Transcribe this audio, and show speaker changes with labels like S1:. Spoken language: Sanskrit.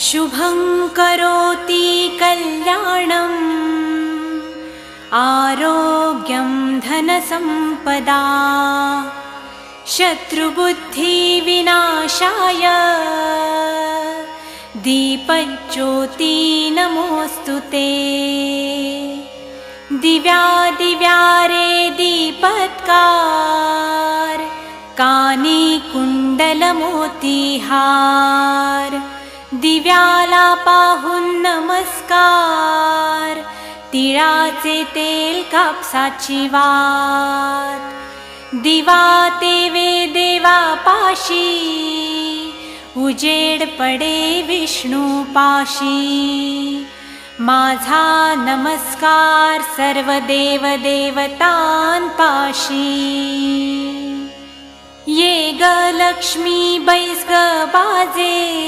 S1: शुभं करोति कल्याणम् आरोग्यं धनसम्पदा शत्रुबुद्धिविनाशाय दीपज्योति नमोऽस्तुते। दिव्यादिव्यारे दीपत्कार कानी कुण्डलमोतिहार दिव्याला पाहून नमस्कार तिळाचे तेल कापसाची वात दिवा तेवे देवा पाशी उजेड पडे विष्णू पाशी माझा नमस्कार सर्व देव देवतां पाशी ये ग लक्ष्मी बैस ग बाजे।